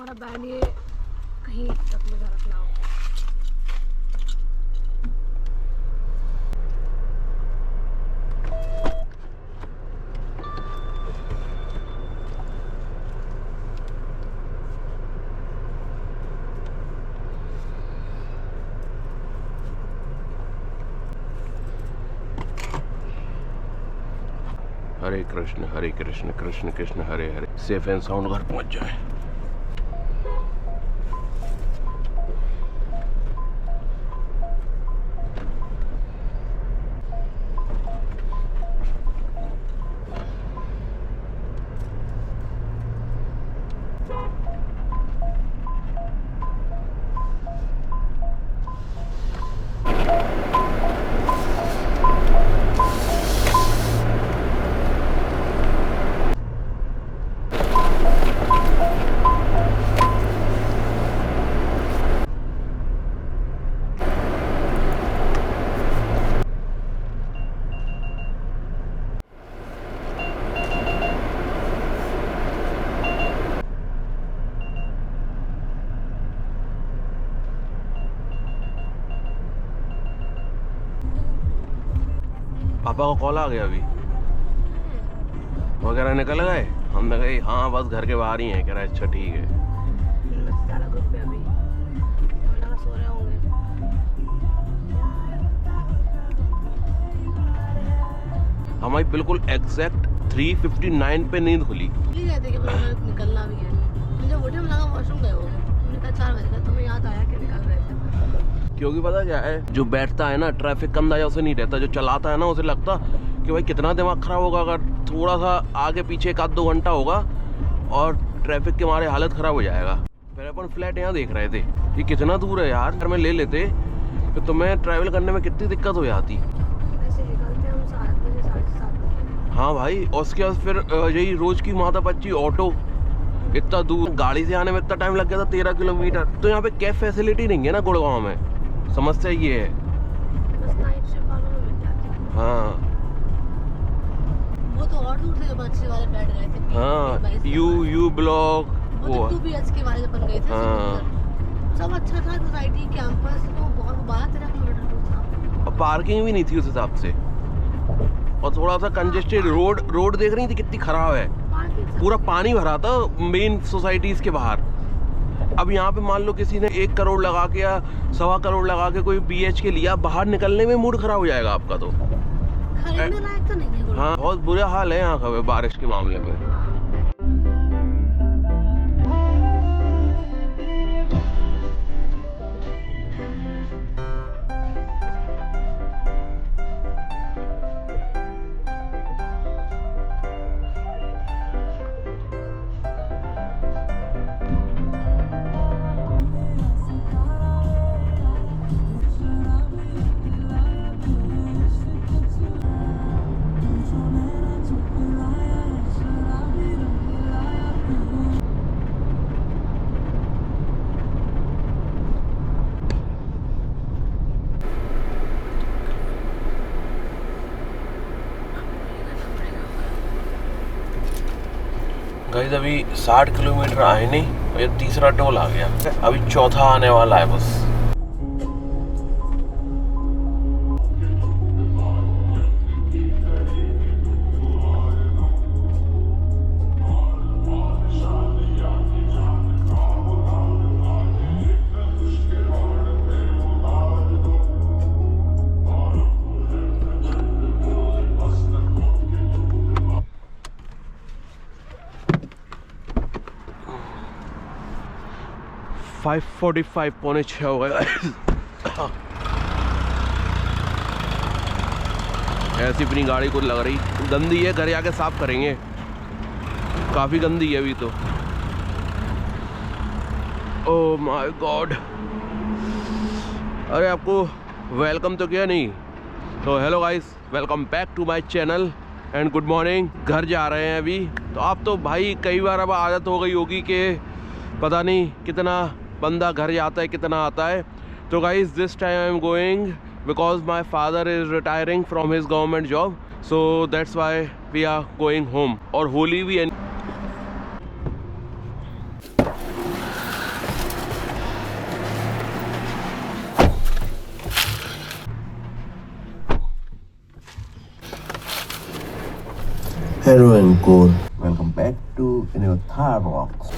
हमारा बैन ये कहीं ट्रक में रखना हो। हरे Krishna Krishna Krishna Hare Hare. Safe and sound घर पहुंच जाए। पापा को कॉल आ गया अभी वगैरह निकल गए। हमने कही हाँ बस घर के बाहर ही हैं। कह रहा है अच्छा ठीक है। सो रहे होंगे। हमारी बिल्कुल एग्जैक्ट 3:59 पे नींद खुली। कहते कि निकलना भी है। मुझे वो टाइम लगा वॉशरूम गए होंगे। हमने कहा 4 बज गए, तुम्हें याद आया कि निकल रहे थे। क्योंकि पता क्या है, जो बैठता है ना ट्रैफिक का अंदाजा उसे नहीं रहता। जो चलाता है ना उसे लगता कि भाई कितना दिमाग खराब होगा अगर थोड़ा सा आगे पीछे 1-2 घंटा होगा और ट्रैफिक के मारे हालत खराब हो जाएगा। फिर अपन फ्लैट यहाँ देख रहे थे, ये कितना दूर है यार। अगर मैं ले लेते तो तुम्हें ट्रैवल करने में कितनी दिक्कत हो जाती। ऐसे निकलते हम 7 बजे 7:30 बजे। हाँ भाई, और उसके बाद फिर यही रोज की माता बच्ची ऑटो, इतना दूर गाड़ी से आने में इतना टाइम लग गया था 13 किलोमीटर। तो यहाँ पे कैब फैसिलिटी नहीं है ना गुड़गांव में। समस्या ये है। बस नाइट शिफ्ट वालों में मिल जाती है। हाँ वो तो और दूर थे, जब अच्छे वाले बैठ गए थे। हाँ यू ब्लॉक वो 2 BHK वाले अपन गए थे। हाँ। सब अच्छा था, सोसाइटी कैंपस तो बहुत 12-13 किलोमीटर दूर था। और पार्किंग भी नहीं थी उस हिसाब से, और थोड़ा सा कंजेस्टेड रोड देख रही थी कितनी खराब है। पूरा पानी भरा था मेन सोसाइटीज के बाहर। अब यहाँ पे मान लो किसी ने 1 करोड़ लगा के या 1.25 करोड़ लगा के कोई BHK लिया, बाहर निकलने में मूड खराब हो जाएगा आपका। तो खरीदने लायक तो नहीं है। हाँ बहुत बुरा हाल है यहाँ का बारिश के मामले में। गाइस अभी 60 किलोमीटर आए नहीं, ये तीसरा टोल आ गया। अभी चौथा आने वाला है बस। फाइव 45 पौने 6 हो गया। ऐसी अपनी गाड़ी को लग रही गंदी है, घर आके साफ करेंगे। काफी गंदी है अभी तो। Oh my god. अरे आपको वेलकम तो किया नहीं। तो hello guys, welcome back to my channel and good morning. घर जा रहे हैं अभी। तो आप तो भाई कई बार अब आदत हो गई होगी कि पता नहीं कितना बंदा घर जाता है कितना आता है। तो guys this time I am going because my father is retiring from his government job, so that's why we are going home. और होली भी Hello and good. Welcome back to new Thai vlogs.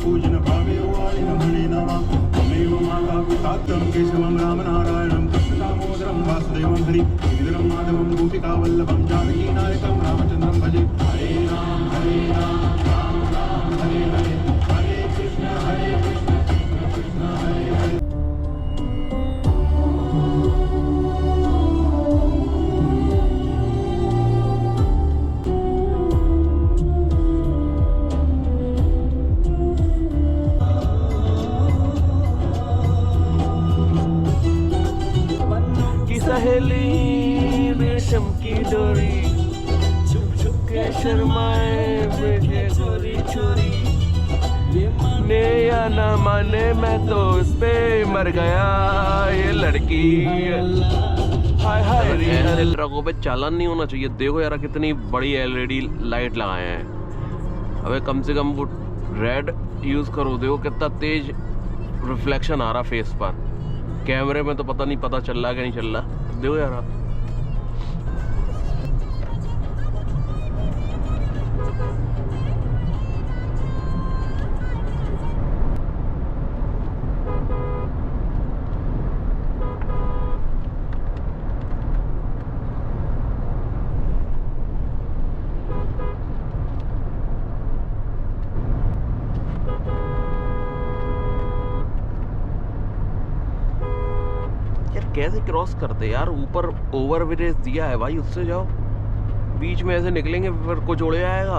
पूजन भावे वाणिन मणि नमः तमेव माता पिता केशवं रामनारायणं कृष्ण दामोदरं वासुदेवं हरि गिरिधरं माधवं गोपिकावल्लभं जानकीनायकं रामचन्द्रं भजे हरे राम राम राम हरे हरे हरे कृष्ण कृष्ण कृष्ण हरे हरे सहेली रेशम की डोरी छुप छुप के शर्माए बैठे चोरी चोरी माने या ना माने मैं तो उस पे मर गया ये लड़की हाय हाय ऐसे ट्रकों पे चालान नहीं होना चाहिए। देखो यार कितनी बड़ी एलईडी लाइट लगाए हैं। अबे कम से कम वो रेड यूज करो। देखो कितना तेज रिफ्लेक्शन आ रहा फेस पर। कैमरे में तो पता नहीं पता चल रहा कि नहीं चल रहा। देखो यार आप कैसे क्रॉस करते यार। ऊपर ओवर ब्रिज दिया है भाई, उससे जाओ। बीच में ऐसे निकलेंगे फिर कुछ उड़ जाएगा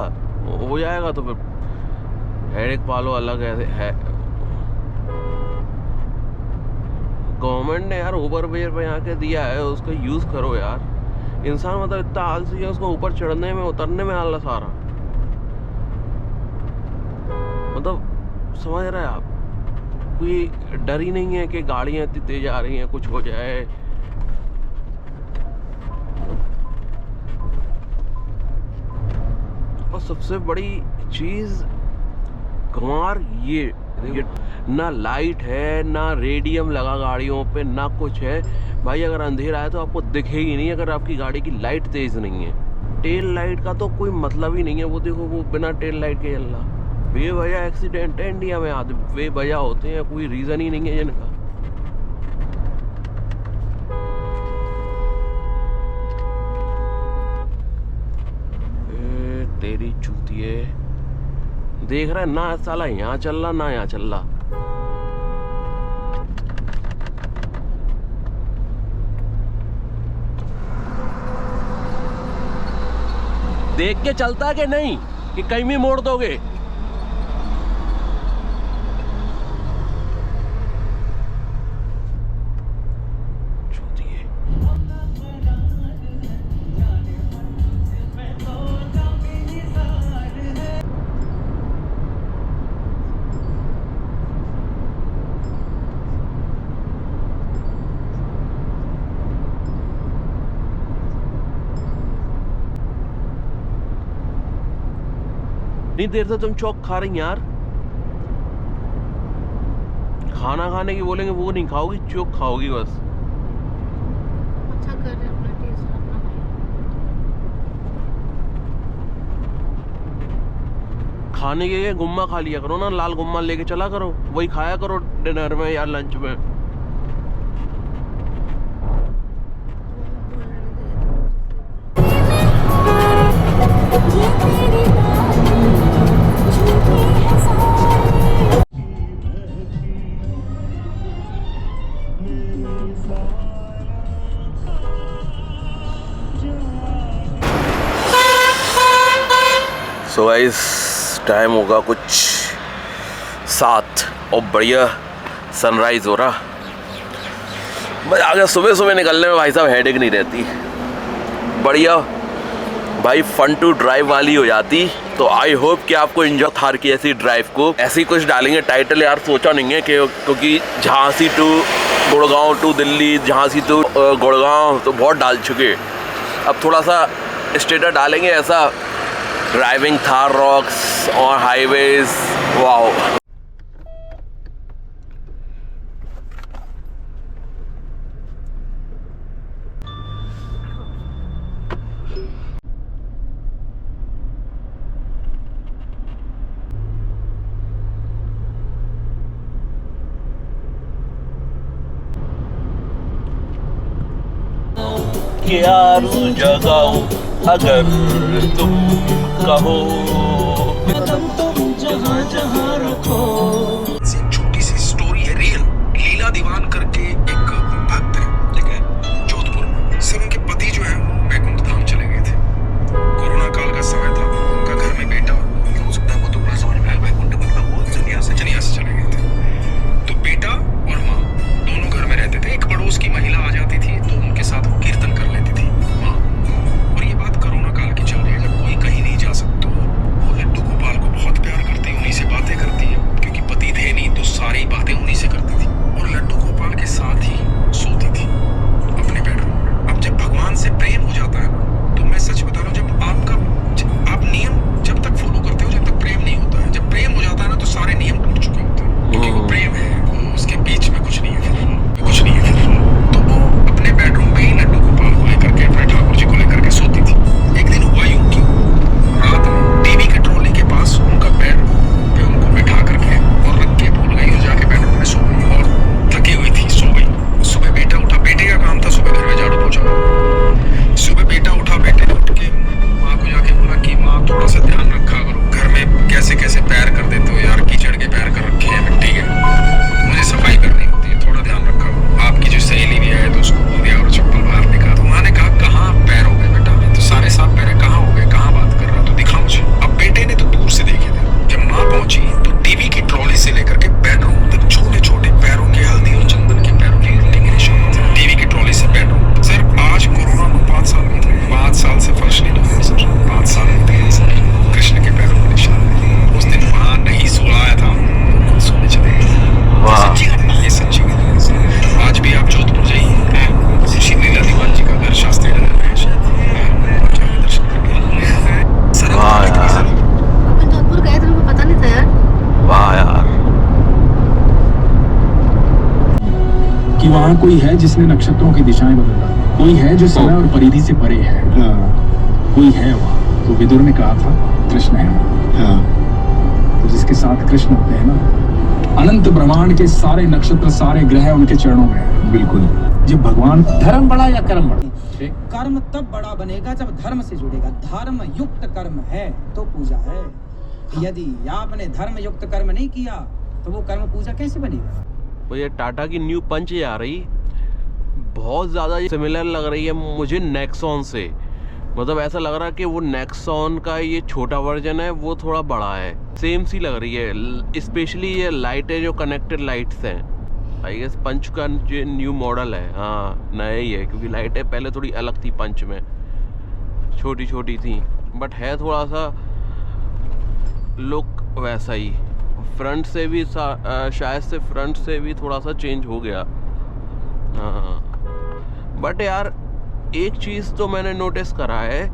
हो जाएगा तो फिर हेडेक पालो अलग है। गवर्नमेंट ने यार ओवर ब्रिज पे यहाँ के दिया है, उसका यूज करो यार। इंसान मतलब इतना आलसी है, उसको ऊपर चढ़ने में उतरने में आलस आ रहा। मतलब समझ रहे हैं आप, कोई डर ही नहीं है कि गाड़ियां इतनी तेज आ रही हैं कुछ हो जाए। और सबसे बड़ी चीज कुमार ये ना लाइट है ना रेडियम लगा गाड़ियों पे ना कुछ है भाई। अगर अंधेरा है तो आपको दिखेगी नहीं अगर आपकी गाड़ी की लाइट तेज नहीं है। टेल लाइट का तो कोई मतलब ही नहीं है। वो देखो वो बिना टेल लाइट के चल रहा। बेवजह एक्सीडेंट है इंडिया में, आदमी बेवजह होते हैं, कोई रीजन ही नहीं है जिनका। तेरी चूतिए देख रहे ना साला यहाँ चल रहा ना यहाँ चल रहा। देख के चलता कि नहीं कि कहीं भी मोड़ दोगे। नहीं देर से तुम चौक खा रही यार। खाना खाने की बोलेंगे वो नहीं खाओगी, चौक खाओगी बस। अच्छा कर रहे अपना टेस्ट अपना भाई। खाने के लिए गुम्मा खा लिया करो ना, लाल गुम्मा लेके चला करो, वही खाया करो डिनर में या लंच में। सो गाइस टाइम होगा कुछ 7 और बढ़िया सनराइज हो रहा। मजा आ गया। सुबह सुबह निकलने में भाई साहब हेडेक नहीं रहती, बढ़िया भाई, फन टू ड्राइव वाली हो जाती। तो आई होप कि आपको एंजॉय थार की ऐसी ड्राइव को। ऐसी कुछ डालेंगे टाइटल यार, सोचा नहीं है कि क्योंकि Jhansi to Gurgaon to Delhi, Jhansi to Gurgaon तो बहुत डाल चुके। अब थोड़ा सा स्टेटस डालेंगे ऐसा, ड्राइविंग थार रॉक्स और हाईवेज। वाओ, यारू जगाओ अगर तुम कहो, तुम जहाँ जहाँ रखो। छोटी सी स्टोरी है, रियल। लीला दीवान करके एक भक्त है, ठीक है, जोधपुर में। सर उनके पति जो है वो वैकुंठ धाम चले गए थे। कोरोना काल का समय था, उनका घर में बेटा, हो सकता है वो तो पूरा समझ में आया, वैकुंठ मतलब वो चनिया से चले गए थे। तो बेटा और माँ दोनों घर में रहते थे। एक पड़ोस की महिला आ जाती थी तो उनके साथ वो कीर्तन कर लेती थी माँ। और ये बात कोरोना काल की चल रही है, जब कोई कहीं नहीं जा सकता, वो लड्डू गोपाल को बहुत प्यार करती है, उन्हीं से बातें करती है, क्योंकि पति थे नहीं तो सारी बातें उन्हीं से करती थी। और लड्डू गोपाल के साथ ही सोती थी अपने बेडरूम में। अब जब भगवान से प्रेम हो जाता है ना, तो मैं सच बता रहा हूँ, जब आप नियम जब तक फॉलो करते हो, जब तक प्रेम नहीं होता है। जब प्रेम हो जाता है ना, तो सारे नियम टूट चुके होते हैं, क्योंकि वो प्रेम है, वो उसके बीच में कुछ नहीं है, कुछ नहीं है। तो वो अपने बेडरूम में ही लड्डू गोपाल को लेकर के, अपने ठाकुर जी को लेकर के सोती थी। एक दिन हुआ यूं कि रात में टीवी के ट्रॉली के पास उनका बेड पे उनको बैठा करके और रख के भूल गई, और जाके बेडरूम में सो गई और थकी हुई थी, सो गई। सुबह बेटा उठा, बेटे का काम था सुबह घर में झाड़ू पोछा। सुबह बेटा उठा, बेटे ने उठ के माँ को जाके बोला कि माँ थोड़ा सा ध्यान रखा करो, घर में कैसे कैसे पैर कर देते हो यार, कीचड़ के पैर कर रखे हैं मिट्टी के, मुझे सफाई करनी होती है, थोड़ा ध्यान रखा करो। आपकी जो सहेली भी है तो उसको बोल दिया और चप्पल बाहर निकाला। तो माँ ने कहा कहाँ पैर हो गए बेटा, तो सारे साफ पैर कहाँ हो गए, कहाँ बात कर रहा, तो दिखा मुझे। अब बेटे ने तो दूर से देखे थे। जब माँ पहुंची तो टीवी की ट्रॉली से लेकर के बेडरूम तक छोटे छोटे पैरों के हल्दी और चंदन के पैरों की गिरने के निशान थे। टीवी की ट्रॉली से बेडरूम। सर आज कोरोना को 5 साल बीत गए, 5 साल से फर्श नहीं लगा सर, 5 साल बीत गए सर। कृष्ण के पैरों के निशान। उस दिन वहाँ नहीं सोया था, सोने चले गए। सच्ची घटना, ये सच्ची घटना है सर। आज भी आप जोधपुर जाइए, श्री लीला दीवान जी का घर शास्त्री नगर में है, जाके दर्शन करके सर। अपन जोधपुर गए थे, मुझे पता नहीं था यार। वाह यार, कि वहाँ कोई है जिसने नक्षत्रों की दिशाएं बदला, कोई है जो समय और परिधि से परे है, कोई है वहाँ। तो विदुर ने कहा था कृष्ण है वहाँ। तो जिसके साथ कृष्ण होते हैं ना, अनंत ब्रह्मांड के सारे नक्षत्र, सारे ग्रह उनके चरणों में है। बिल्कुल। जब भगवान धर्म बड़ा या कर्म बड़ा? कर्म तब बड़ा बनेगा जब धर्म से जुड़ेगा। धर्म युक्त कर्म है तो पूजा है। यदि आपने धर्म युक्त कर्म नहीं किया तो वो कर्म पूजा कैसे बनेगा? तो ये टाटा की न्यू पंच आ रही, बहुत ज़्यादा सिमिलर लग रही है मुझे नेक्सॉन से। मतलब ऐसा लग रहा है कि वो नेक्सॉन का ये छोटा वर्जन है, वो थोड़ा बड़ा है। सेम सी लग रही है, स्पेशली ये लाइटें जो कनेक्टेड लाइट्स हैं। आई गेस पंच का जो न्यू मॉडल है, हाँ नया ही है, क्योंकि लाइटें पहले थोड़ी अलग थी, पंच में छोटी छोटी थी, बट है थोड़ा सा लुक वैसा ही। फ्रंट से भी शायद से फ्रंट से भी थोड़ा सा चेंज हो गया। हाँ बट यार एक चीज़ तो मैंने नोटिस करा है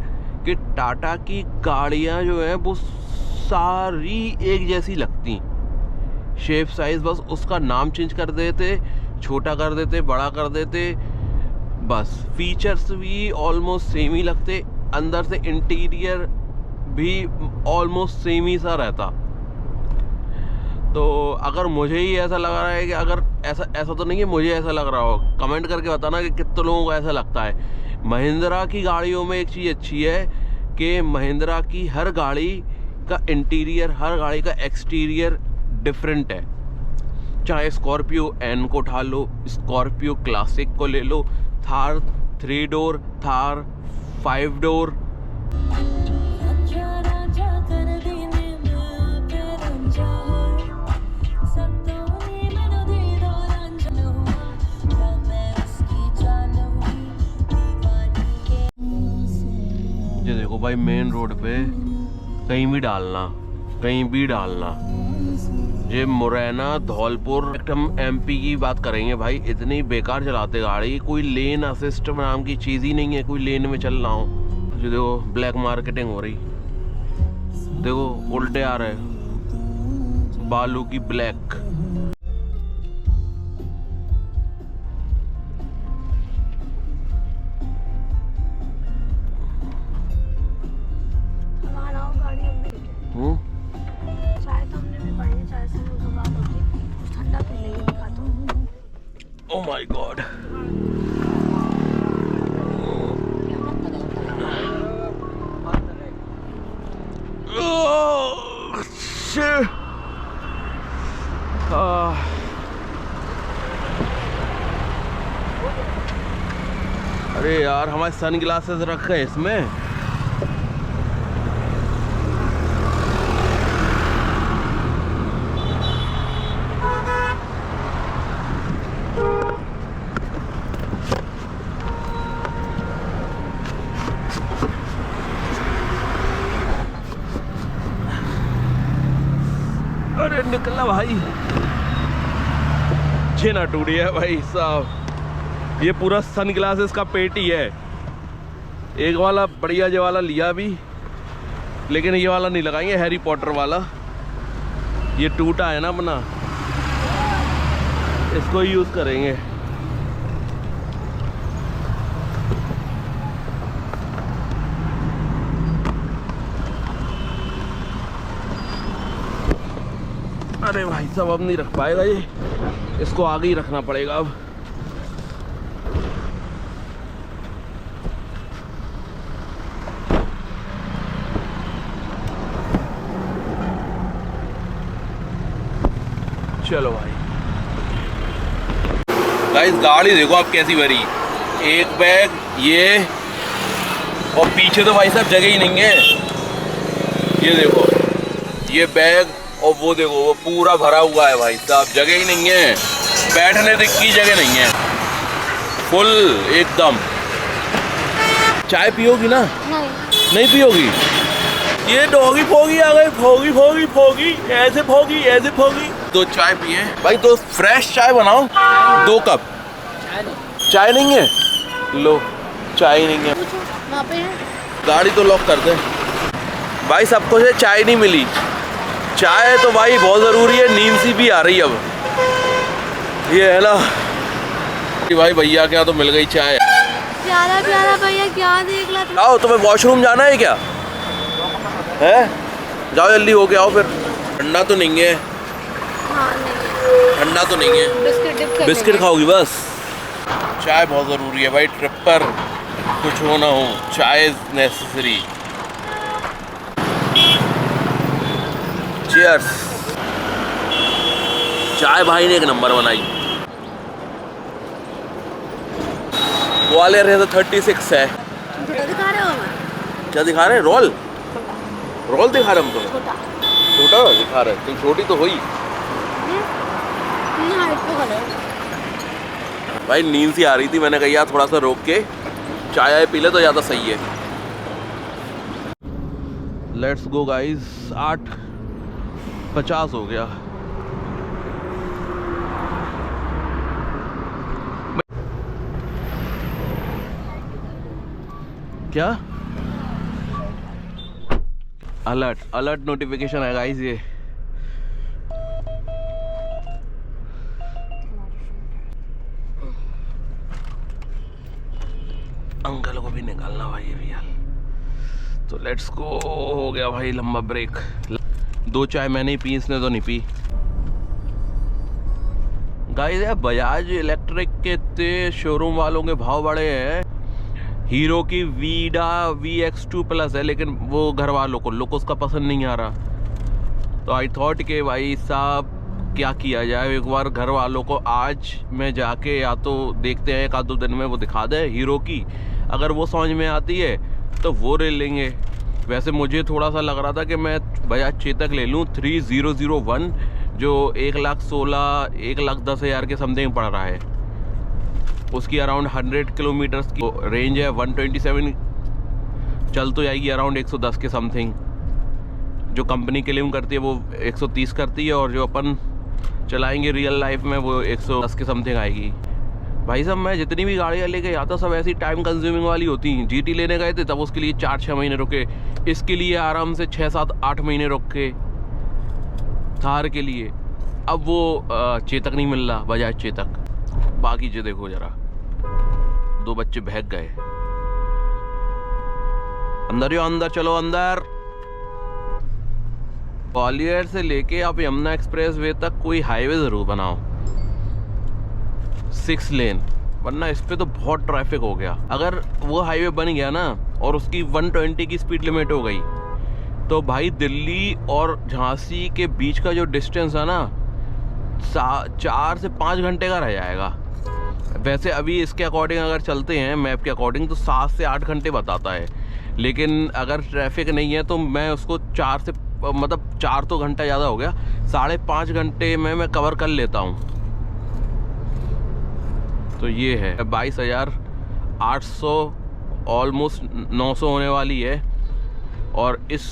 कि टाटा की गाड़ियाँ जो हैं वो सारी एक जैसी लगती, शेप साइज़ बस उसका नाम चेंज कर देते, छोटा कर देते, बड़ा कर देते, बस फीचर्स भी ऑलमोस्ट सेम ही लगते, अंदर से इंटीरियर भी ऑलमोस्ट सेम ही सा रहता। तो अगर मुझे ही ऐसा लग रहा है कि अगर ऐसा तो नहीं है, मुझे ऐसा लग रहा हो, कमेंट करके बताना कि कितने लोगों को ऐसा लगता है। महिंद्रा की गाड़ियों में एक चीज़ अच्छी है कि महिंद्रा की हर गाड़ी का इंटीरियर, हर गाड़ी का एक्सटीरियर डिफरेंट है। चाहे स्कॉर्पियो एन को उठा लो, स्कॉर्पियो क्लासिक को ले लो, थार 3 डोर, थार 5 डोर, भाई मेन रोड पे कहीं भी डालना। ये मुरैना धौलपुर, हम एमपी की बात करेंगे भाई, इतनी बेकार चलाते गाड़ी, कोई लेन असिस्ट नाम की चीज़ ही नहीं है, कोई लेन में चल रहा हूँ। देखो ब्लैक मार्केटिंग हो रही, देखो उल्टे आ रहे बालू की ब्लैक। चाय तो हमने भी पाई है, चाय से तो बात होती, कुछ ठंडा पी लेंगे, दिखाता हूँ। ओह माय गॉड, अरे यार हमारे सन ग्लासेस रखे हैं इसमें। अरे निकला भाई, ना टूटी है भाई साहब। ये पूरा सन ग्लासेस का पेट ही है। एक वाला बढ़िया जो वाला लिया अभी, लेकिन ये वाला नहीं लगाएंगे, हैरी पॉटर वाला। ये टूटा है ना अपना, इसको ही यूज़ करेंगे। अरे भाई साहब अब नहीं रख पाएगा ये, इसको आगे ही रखना पड़ेगा अब। चलो भाई गाइस, गाड़ी देखो आप कैसी भरी, एक बैग ये, और पीछे तो भाई साहब जगह ही नहीं है। ये देखो ये बैग, और वो देखो वो पूरा भरा हुआ है भाई साहब, जगह ही नहीं है, बैठने तक की जगह नहीं है, फुल एकदम। चाय पियोगी ना? नहीं पियोगी? ये डॉगी फोगी आ गई, फोगी फोगी फोगी, ऐसे फोगी ऐसे फोगी। दो चाय पिए भाई, दो फ्रेश चाय बनाओ, 2 कप। चाय नहीं है? लो चाय नहीं है, वहाँ पे है। गाड़ी तो लॉक कर दे भाई। सबको से चाय नहीं मिली, चाय तो भाई बहुत ज़रूरी है, नींद सी भी आ रही है अब। ये है ना भाई, भैया क्या तो मिल गई चाय। प्यारा प्यारा भैया क्या देख ला। आओ, तुम्हें वॉशरूम जाना है क्या? है, जाओ जल्दी हो के आओ फिर। ठंडा तो नहीं है? हाँ नहीं, ठंडा तो नहीं है, बिस्किट खाओगी बस? चाय बहुत ज़रूरी है भाई, ट्रिप पर कुछ हो ना हो, चाय इज़ नेसेसरी। चीयर्स। चाय भाई ने एक नंबर बनाई। ग्वालियर है तो 36 है। छोटा दिखा रहे हो हमें? क्या दिखा रहे हैं? रोल दिखा रहे हम तुम्हें? छोटा दिखा रहे, तुम छोटी तो हुई भाई। नींद सी आ रही थी, मैंने कहा यार थोड़ा सा रोक के चाय पी ले तो ज़्यादा सही है। लेट्स गो गाइस, 8:50 हो गया। क्या अलर्ट नोटिफिकेशन है गाइस ये। अंकल को भी निकालना भाई ये भी यार। तो लेट्स गो, हो गया भाई लंबा ब्रेक। 2 चाय मैंने ही पी, इसने तो नहीं पी। गाइस यार बजाज इलेक्ट्रिक के इतने शोरूम वालों के भाव बढ़े हैं। हीरो की वीडा VX2 प्लस है, लेकिन वो घर वालों को लोग उसका पसंद नहीं आ रहा। तो आई थॉट कि भाई साहब क्या किया जाए, एक बार घर वालों को आज मैं जाके या तो देखते हैं 1-2 दिन में वो दिखा दे हीरो की, अगर वो समझ में आती है तो वो ले लेंगे। वैसे मुझे थोड़ा सा लग रहा था कि मैं बजाज चेतक ले लूँ 3001, जो 1,10,000 के समथिंग पड़ रहा है। उसकी अराउंड 100 किलोमीटर्स की रेंज है, 127 चल तो जाएगी अराउंड 110 के समथिंग। जो कंपनी क्लेम करती है वो 130 करती है, और जो अपन चलाएंगे रियल लाइफ में वो 110 के समथिंग आएगी। भाई साहब मैं जितनी भी गाड़ियाँ लेके आता सब ऐसी टाइम कंज्यूमिंग वाली होती हैं। GT लेने गए थे तब उसके लिए 4-6 महीने रुके, इसके लिए आराम से 6-7-8 महीने रुके थार के लिए। अब वो चेतक नहीं मिल रहा, बजाज चेतक। बाकी जो देखो जरा, 2 बच्चे बहक गए। अंदर यो अंदर, चलो अंदर। ग्वालियर से लेके आप यमुना एक्सप्रेस वे तक कोई हाईवे ज़रूर बनाओ 6 लेन, वरना इस पे तो बहुत ट्रैफिक हो गया। अगर वो हाईवे बन गया ना और उसकी 120 की स्पीड लिमिट हो गई तो भाई दिल्ली और झांसी के बीच का जो डिस्टेंस है ना 4 से 5 घंटे का रह जाएगा। वैसे अभी इसके अकॉर्डिंग अगर चलते हैं मैप के अकॉर्डिंग तो 7 से 8 घंटे बताता है, लेकिन अगर ट्रैफिक नहीं है तो मैं उसको 4 से मतलब 4 तो घंटा ज़्यादा हो गया, 5.5 घंटे में मैं कवर कर लेता हूँ। तो ये है 22,800 ऑलमोस्ट 900 होने वाली है। और इस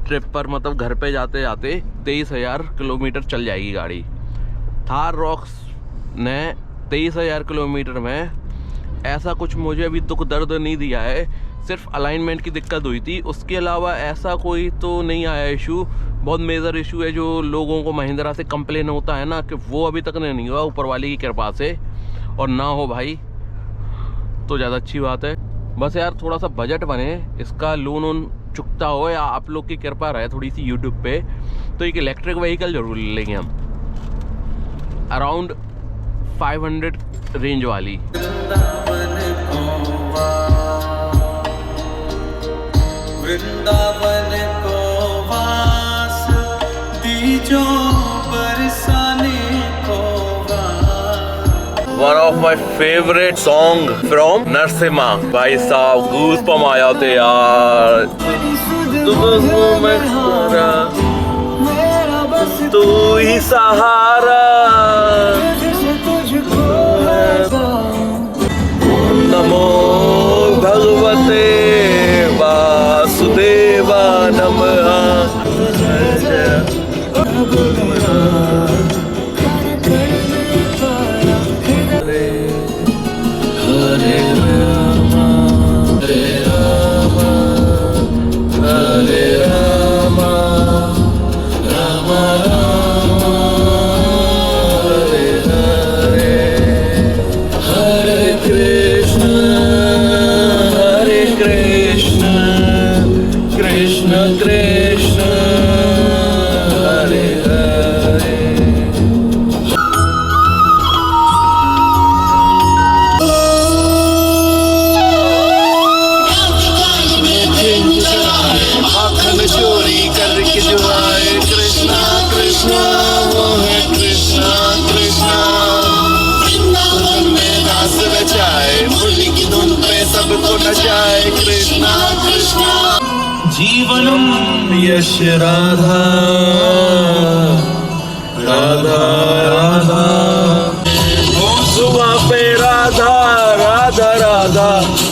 ट्रिप पर मतलब घर पे जाते जाते 23,000 किलोमीटर चल जाएगी गाड़ी। थार रॉक्स ने 23,000 किलोमीटर में ऐसा कुछ मुझे अभी दुख दर्द नहीं दिया है। सिर्फ अलाइनमेंट की दिक्कत हुई थी, उसके अलावा ऐसा कोई तो नहीं आया इशू। बहुत मेजर इशू है जो लोगों को महिंद्रा से कंप्लेन होता है ना, कि वो अभी तक नहीं हुआ ऊपर वाले की कृपा से। और ना हो भाई तो ज़्यादा अच्छी बात है। बस यार थोड़ा सा बजट बने, इसका लोन वोन चुकता हो, या आप लोग की कृपा रहे थोड़ी सी यूट्यूब पे, तो एक इलेक्ट्रिक व्हीकल ज़रूर ले लेंगे हम, अराउंड 500 रेंज वाली। वृंदावन को वास दीजो बरसाने को वास। One of my favorite song from Narasimha. भाई साहब गूज़बम्प आ जाते यार। तू ही सहारा, नमो भगवते वासुदेवा नमः। हरे राम हरे राम हरे राम राम राम हरे हरे। हरे कृष्ण कृष्ण कृष्ण हरे हरे। माखन चोरी करके जो आए कृष्णा कृष्णा, वो है कृष्णा कृष्णा। वृंदावन में रास रचाए, मुरली की धुन पे सबको नचाए कृष्णा कृष्णा। जीवनम यश राधा राधा राधा। सुबह पे राधा राधा राधा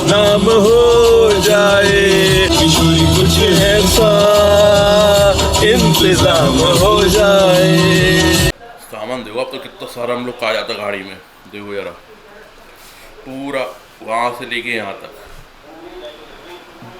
नाम हो जाए, किशोरी कुछ ऐसा इंतजाम हो जाए। सामान देखो अब तो कितना सारा हम लोग आ जाता गाड़ी में। देखो यार पूरा वहाँ से लेके यहाँ तक